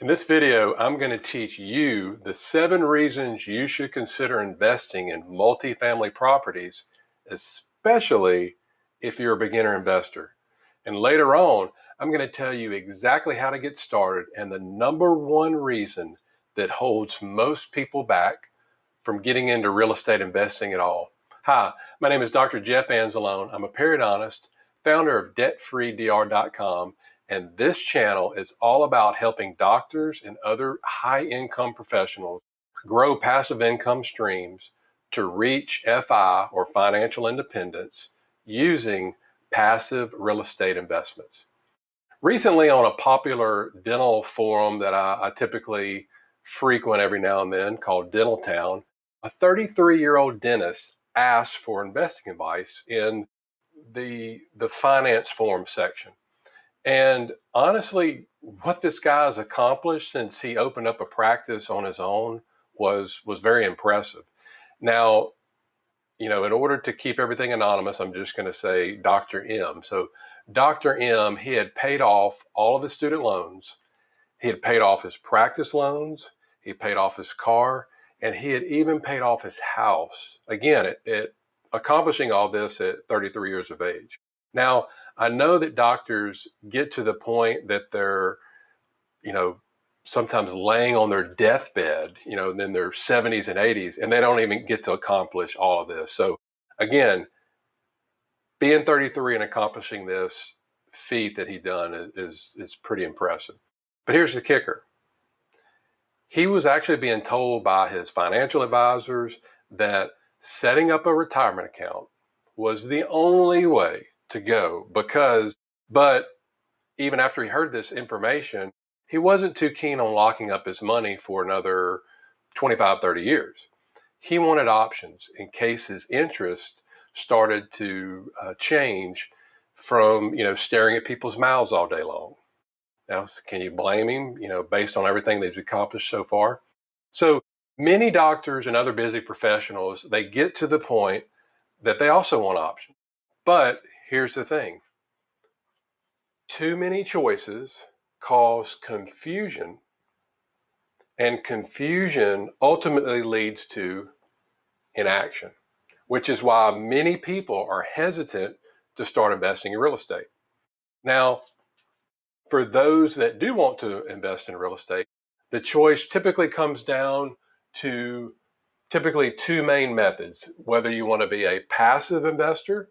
In this video, I'm going to teach you the 7 reasons you should consider investing in multifamily properties, especially if you're a beginner investor. And later on, I'm going to tell you exactly how to get started and the number 1 reason that holds most people back from getting into real estate investing at all. Hi, my name is Dr. Jeff Anzalone. I'm a periodontist, founder of DebtFreeDR.com, and this channel is all about helping doctors and other high-income professionals grow passive income streams to reach FI or financial independence using passive real estate investments. Recently, on a popular dental forum that I typically frequent every now and then called Dental Town, a 33-year-old dentist asked for investing advice in the finance forum section. And honestly, what this guy has accomplished since he opened up a practice on his own was very impressive. Now, in order to keep everything anonymous, I'm just going to say Dr. M. So Dr. M, he had paid off all of his student loans. He had paid off his practice loans. He paid off his car, and he had even paid off his house. Again, it accomplishing all this at 33 years of age. Now, I know that doctors get to the point that they're, sometimes laying on their deathbed, in their 70s and 80s, and they don't even get to accomplish all of this. So again, being 33 and accomplishing this feat that he done is pretty impressive. But here's the kicker. He was actually being told by his financial advisors that setting up a retirement account was the only way to go but even after he heard this information, he wasn't too keen on locking up his money for another 25, 30 years. He wanted options in case his interest started to change from, staring at people's mouths all day long. Now, can you blame him, based on everything that he's accomplished so far? So many doctors and other busy professionals, they get to the point that they also want options. But here's the thing. Too many choices cause confusion, and confusion ultimately leads to inaction, which is why many people are hesitant to start investing in real estate. Now, for those that do want to invest in real estate, the choice typically comes down to typically 2 main methods, whether you want to be a passive investor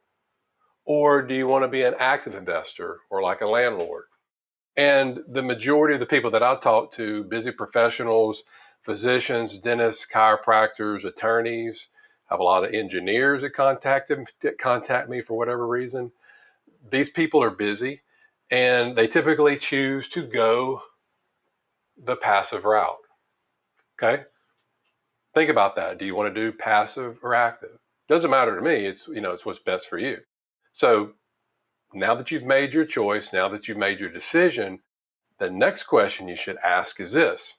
or do you want to be an active investor or like a landlord. And the majority of the people that I talk to, busy professionals, physicians, dentists, chiropractors, attorneys, have a lot of engineers that contact me for whatever reason. These people are busy and they typically choose to go the passive route. Okay? Think about that. Do you want to do passive or active? Doesn't matter to me. It's what's best for you. So now that you've made your choice, now that you've made your decision, the next question you should ask is this: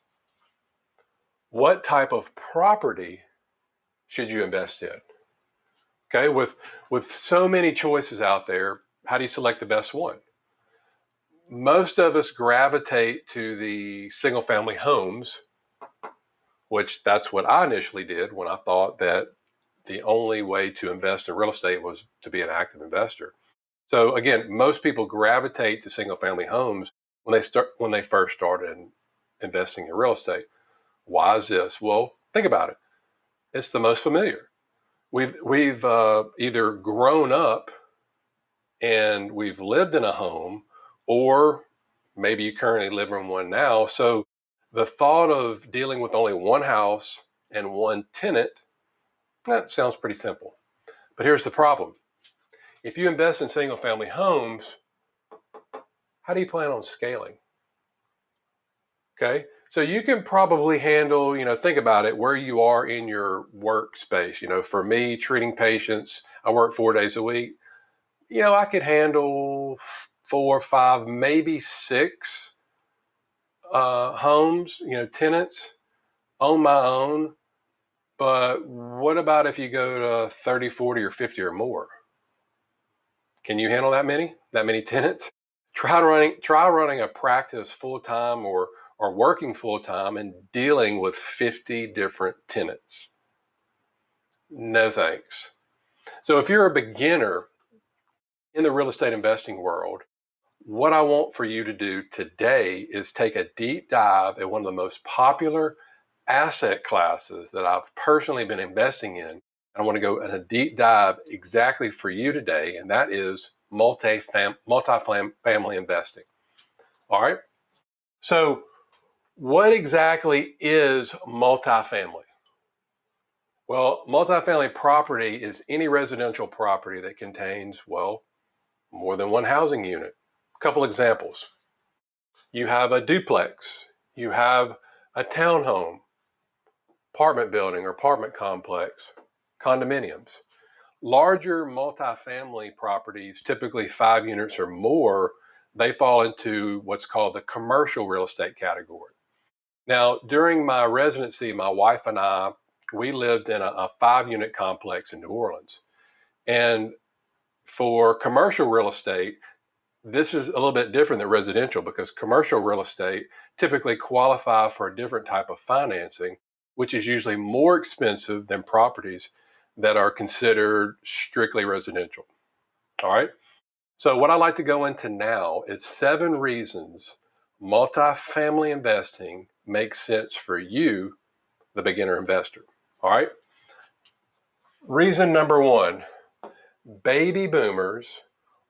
what type of property should you invest in? Okay, with so many choices out there, how do you select the best one? Most of us gravitate to the single family homes, which that's what I initially did when I thought that the only way to invest in real estate was to be an active investor. So again, most people gravitate to single family homes when they first started investing in real estate. Why is this? Well, think about it. It's the most familiar. We've either grown up and we've lived in a home, or maybe you currently live in one now. So the thought of dealing with only one house and one tenant, that sounds pretty simple. But here's the problem. If you invest in single family homes, how do you plan on scaling? Okay, so you can probably handle, think about it, where you are in your workspace. For me, treating patients, I work 4 days a week. I could handle 4, 5, maybe 6 homes, tenants on my own. But what about if you go to 30, 40, or 50 or more? Can you handle that many tenants? Try running a practice full time or are working full time and dealing with 50 different tenants. No thanks. So if you're a beginner in the real estate investing world, what I want for you to do today is take a deep dive at one of the most popular asset classes that I've personally been investing in. And I want to go in a deep dive exactly for you today, and that is multifamily investing. All right. So, what exactly is multifamily? Well, multifamily property is any residential property that contains, well, more than one housing unit. A couple examples. You have a duplex, you have a townhome, apartment building or apartment complex, condominiums. Larger multifamily properties, typically 5 units or more, they fall into what's called the commercial real estate category. Now, during my residency, my wife and I, we lived in a 5 unit complex in New Orleans. And for commercial real estate, this is a little bit different than residential because commercial real estate typically qualify for a different type of financing, which is usually more expensive than properties that are considered strictly residential. All right. So, what I'd like to go into now is 7 reasons multifamily investing makes sense for you, the beginner investor. All right. Reason number 1, baby boomers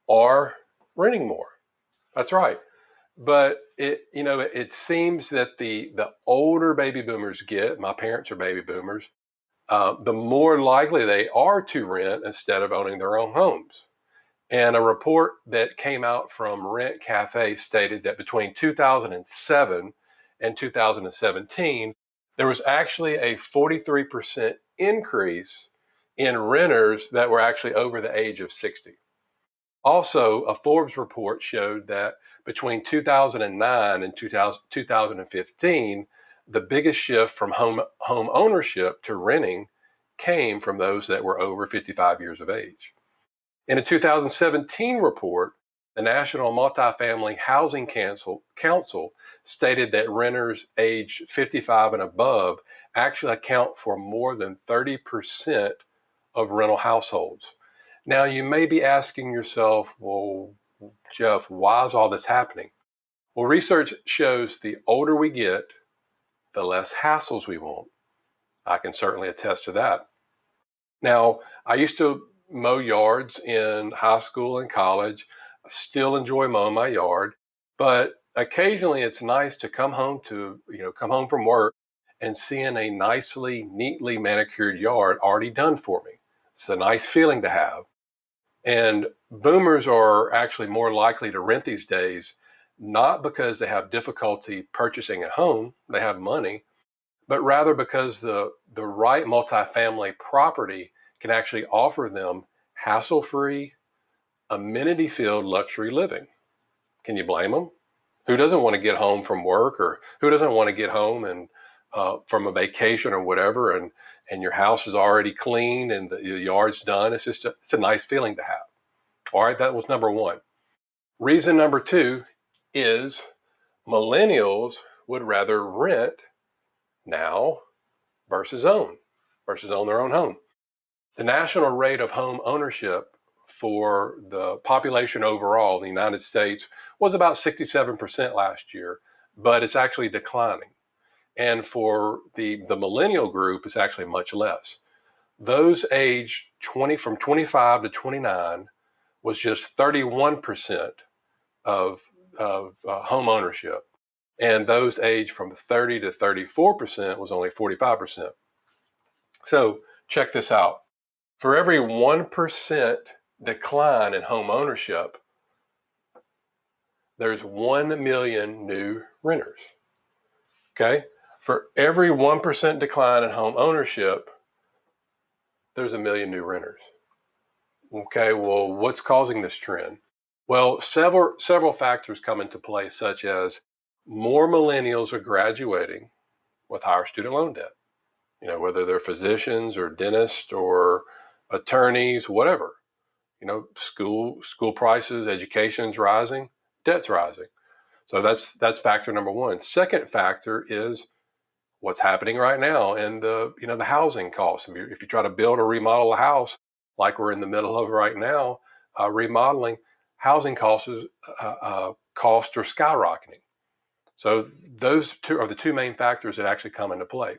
are renting more. That's right. But it seems that the older baby boomers get, my parents are baby boomers, the more likely they are to rent instead of owning their own homes. And a report that came out from Rent Cafe stated that between 2007 and 2017, there was actually a 43% increase in renters that were actually over the age of 60. Also, a Forbes report showed that between 2009 and 2015, the biggest shift from home ownership to renting came from those that were over 55 years of age. In a 2017 report, the National Multifamily Housing Council stated that renters age 55 and above actually account for more than 30% of rental households. Now, you may be asking yourself, well, Jeff, why is all this happening? Well, research shows the older we get, the less hassles we want. I can certainly attest to that. Now, I used to mow yards in high school and college. I still enjoy mowing my yard, but occasionally it's nice to come home from work and seeing a neatly manicured yard already done for me. It's a nice feeling to have. And boomers are actually more likely to rent these days, not because they have difficulty purchasing a home, they have money, but rather because the right multifamily property can actually offer them hassle-free, amenity-filled luxury living. Can you blame them? Who doesn't want to get home from work, or who doesn't want to get home and from a vacation or whatever, and your house is already clean and the yard's done? It's a nice feeling to have. All right, that was number 1. Reason number 2 is millennials would rather rent now versus own their own home. The national rate of home ownership for the population overall in the United States was about 67% last year, but it's actually declining. And for the millennial group, it's actually much less. Those aged 20 from 25 to 29 was just 31% of home ownership. And those aged from 30 to 34% was only 45%. So check this out. For every 1% decline in home ownership, there's 1 million new renters. Okay? For every 1% decline in home ownership, there's 1 million new renters. Okay, well, what's causing this trend? Well, several factors come into play, such as more millennials are graduating with higher student loan debt. Whether they're physicians or dentists or attorneys, whatever. School prices, education's rising, debt's rising. So that's factor number one. Second factor is what's happening right now and the housing costs. If you try to build or remodel a house like we're in the middle of right now, remodeling, housing costs are skyrocketing. So those two are the two main factors that actually come into play.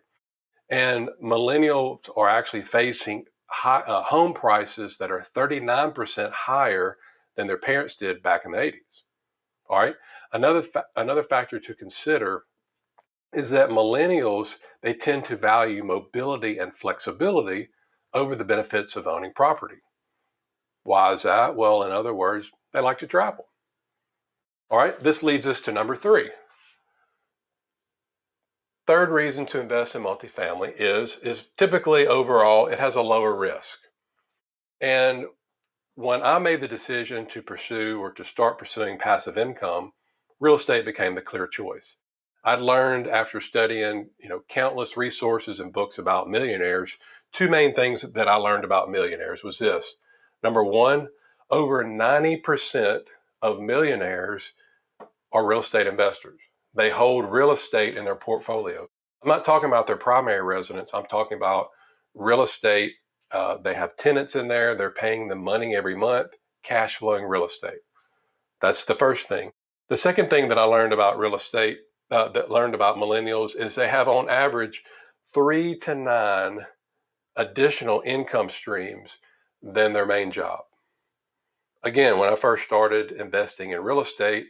And millennials are actually facing home prices that are 39% higher than their parents did back in the 80s. All right. Another factor to consider is that millennials, they tend to value mobility and flexibility over the benefits of owning property. Why is that? Well, in other words, they like to travel. All right. This leads us to number three. Third reason to invest in multifamily is typically overall it has a lower risk. And when I made the decision to pursue or to start pursuing passive income, real estate became the clear choice. I'd learned after studying, countless resources and books about millionaires, two main things that I learned about millionaires was this. Number one, over 90% of millionaires are real estate investors. They hold real estate in their portfolio. I'm not talking about their primary residence. I'm talking about real estate. They have tenants in there. They're paying them money every month, cash flowing real estate. That's the first thing. The second thing that I learned about real estate, that learned about millennials, is they have on average 3 to 9 additional income streams than their main job. Again, when I first started investing in real estate,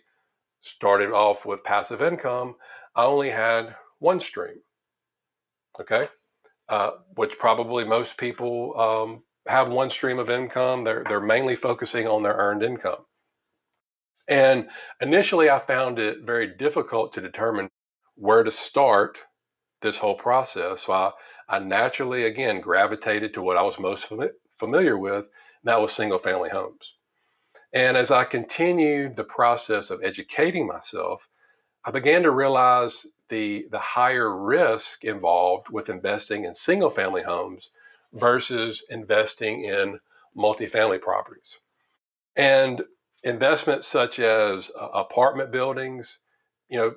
started off with passive income, I only had one stream. Okay. Which probably most people have one stream of income. They're mainly focusing on their earned income. And initially, I found it very difficult to determine where to start this whole process. So I naturally, again, gravitated to what I was most familiar with, and that was single family homes. And as I continued the process of educating myself, I began to realize the higher risk involved with investing in single family homes versus investing in multifamily properties. And investments such as apartment buildings,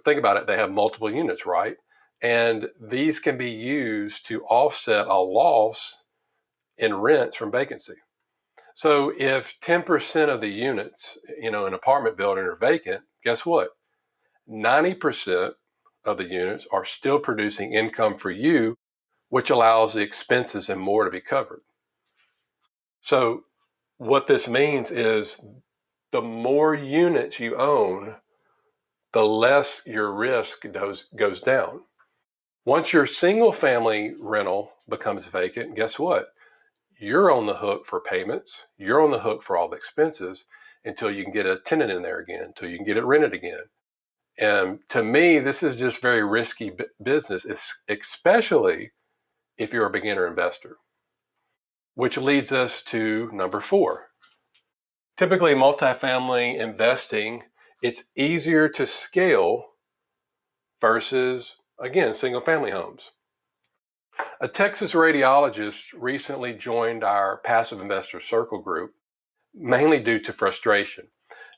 think about it, they have multiple units, right? And these can be used to offset a loss in rents from vacancy. So if 10% of the units, in an apartment building are vacant, guess what? 90% of the units are still producing income for you, which allows the expenses and more to be covered. So what this means is the more units you own, the less your risk goes down. Once your single family rental becomes vacant, guess what? You're on the hook for payments. You're on the hook for all the expenses until you can get a tenant in there again, until you can get it rented again. And to me, this is just very risky business, especially if you're a beginner investor, which leads us to number four. Typically, multifamily investing, it's easier to scale versus, again, single family homes. A Texas radiologist recently joined our passive investor circle group, mainly due to frustration.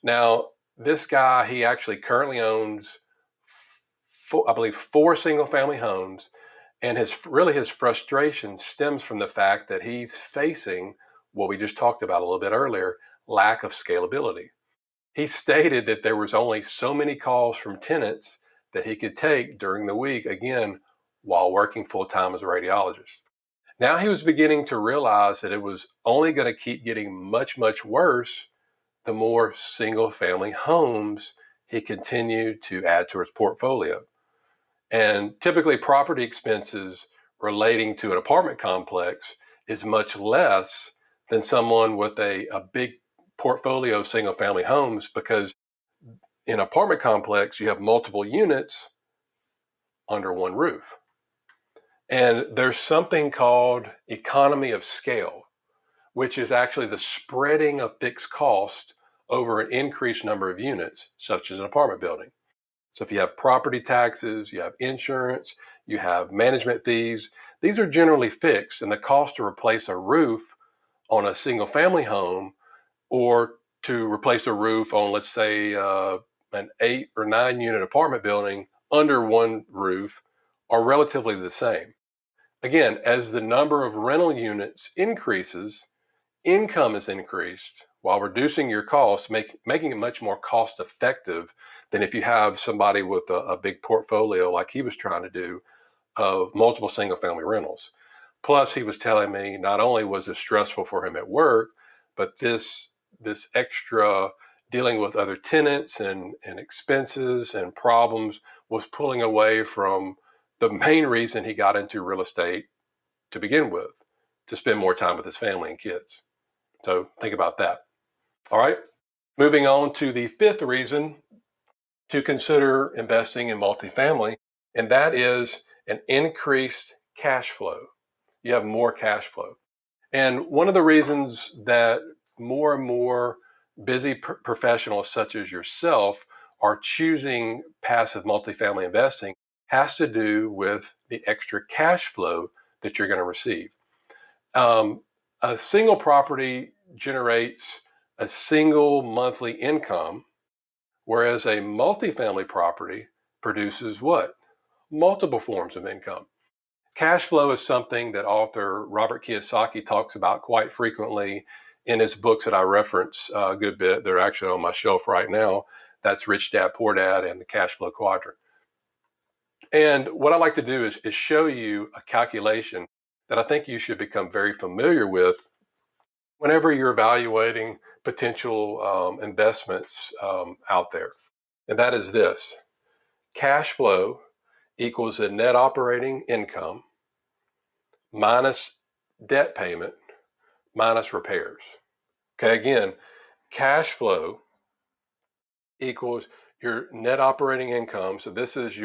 Now, this guy, he actually currently owns, I believe, 4 single family homes. And his frustration stems from the fact that he's facing what we just talked about a little bit earlier, lack of scalability. He stated that there was only so many calls from tenants that he could take during the week, again, while working full time as a radiologist. Now he was beginning to realize that it was only going to keep getting much, much worse the more single family homes he continued to add to his portfolio. And typically, property expenses relating to an apartment complex is much less than someone with a big portfolio of single family homes, because in an apartment complex, you have multiple units under one roof. And there's something called economy of scale, which is actually the spreading of fixed cost over an increased number of units, such as an apartment building. So if you have property taxes, you have insurance, you have management fees, these are generally fixed, and the cost to replace a roof on a single family home or to replace a roof on, let's say, an 8 or 9 unit apartment building under one roof are relatively the same. Again, as the number of rental units increases, income is increased while reducing your costs, making it much more cost effective than if you have somebody with a big portfolio like he was trying to do of multiple single family rentals. Plus, he was telling me not only was it stressful for him at work, but this extra dealing with other tenants and expenses and problems was pulling away from the main reason he got into real estate to begin with, to spend more time with his family and kids. So think about that. All right. Moving on to the fifth reason to consider investing in multifamily, and that is an increased cash flow. You have more cash flow. And one of the reasons that more and more busy professionals such as yourself are choosing passive multifamily investing has to do with the extra cash flow that you're going to receive. A single property generates a single monthly income, whereas a multifamily property produces what? Multiple forms of income. Cash flow is something that author Robert Kiyosaki talks about quite frequently in his books that I reference a good bit. They're actually on my shelf right now. That's Rich Dad, Poor Dad and the Cash Flow Quadrant. And what I like to do is show you a calculation that I think you should become very familiar with whenever you're evaluating potential investments out there. And that is this: cash flow equals a net operating income minus debt payment minus repairs. Okay, again, cash flow equals your net operating income. So this is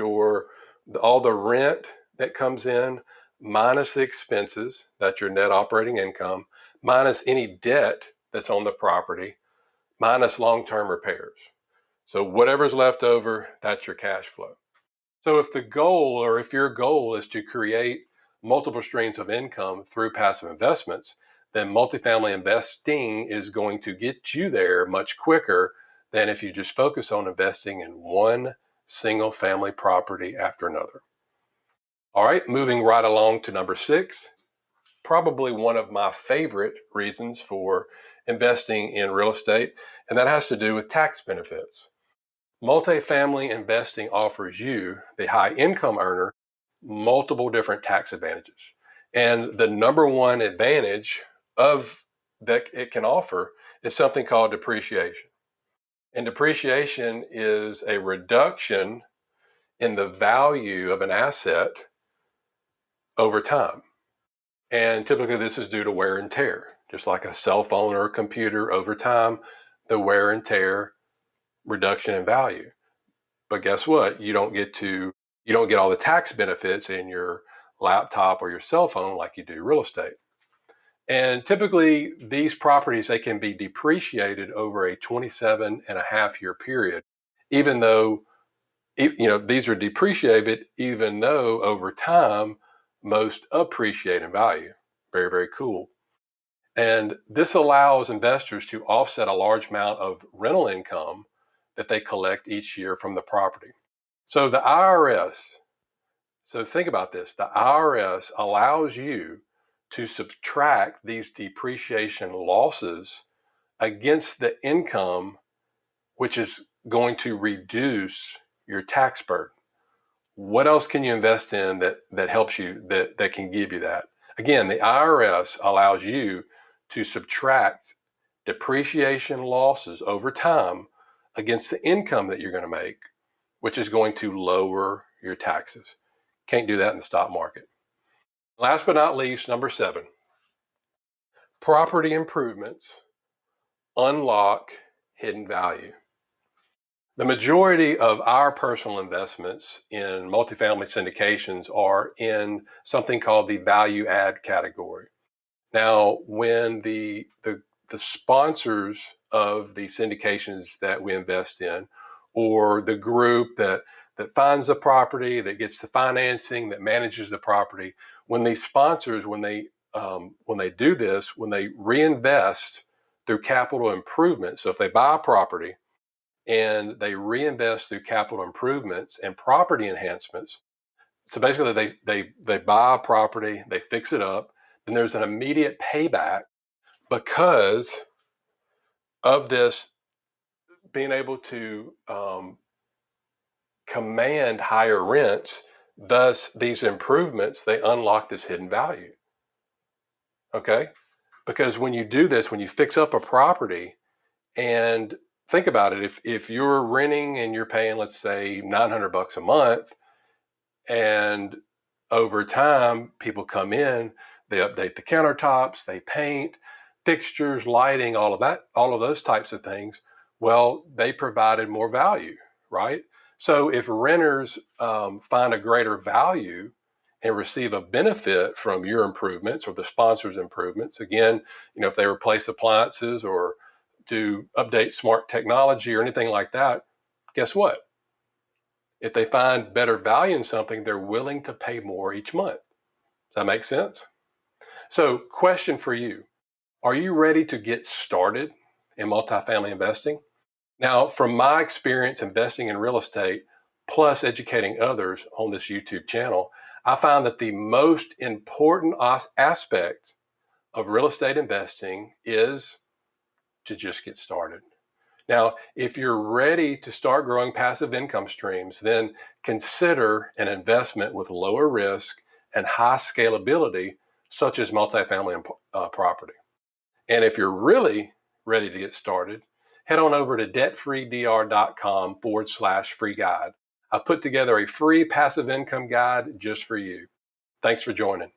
all the rent that comes in minus the expenses, that's your net operating income, minus any debt that's on the property, minus long-term repairs. So whatever's left over, that's your cash flow. So if your goal is to create multiple streams of income through passive investments, then multifamily investing is going to get you there much quicker than if you just focus on investing in one single family property after another. All right, moving right along to number 6, probably one of my favorite reasons for investing in real estate, and that has to do with tax benefits. Multifamily investing offers you, the high income earner, multiple different tax advantages. And the number one advantage of that it can offer is something called depreciation. And depreciation is a reduction in the value of an asset over time. And typically this is due to wear and tear, just like a cell phone or a computer over time, the wear and tear, reduction in value. But guess what? You don't get all the tax benefits in your laptop or your cell phone like you do real estate. And typically these properties, they can be depreciated over a 27 and a half year period, even though, these are depreciated, even though over time, most appreciate in value. Very, very cool. And this allows investors to offset a large amount of rental income that they collect each year from the property. So the IRS, so think about this, the IRS allows you to subtract these depreciation losses against the income, which is going to reduce your tax burden. What else can you invest in that helps you, that can give you that? Again, the IRS allows you to subtract depreciation losses over time against the income that you're going to make, which is going to lower your taxes. Can't do that in the stock market. Last but not least, number 7, property improvements unlock hidden value. The majority of our personal investments in multifamily syndications are in something called the value add category. Now, when the sponsors of the syndications that we invest in, or the group that finds the property, that gets the financing, that manages the property, when these sponsors, when they do this, when they reinvest through capital improvement, so if they buy a property and they reinvest through capital improvements and property enhancements. So basically, they buy a property, they fix it up, then there's an immediate payback because of this being able to command higher rents. Thus, these improvements, they unlock this hidden value. Okay, because when you do this, when you fix up a property, and think about it, if you're renting and you're paying, let's say, $900 a month, and over time, people come in, they update the countertops, they paint, fixtures, lighting, all of that, all of those types of things. Well, they provided more value, right? So if renters find a greater value and receive a benefit from your improvements or the sponsor's improvements, again, if they replace appliances or do update smart technology or anything like that, guess what? If they find better value in something, they're willing to pay more each month. Does that make sense? So, question for you. Are you ready to get started in multifamily investing? Now, from my experience investing in real estate, plus educating others on this YouTube channel, I found that the most important aspect of real estate investing is to just get started. Now, if you're ready to start growing passive income streams, then consider an investment with lower risk and high scalability, such as multifamily property. And if you're really ready to get started, head on over to debtfreedr.com/free guide. I put together a free passive income guide just for you. Thanks for joining.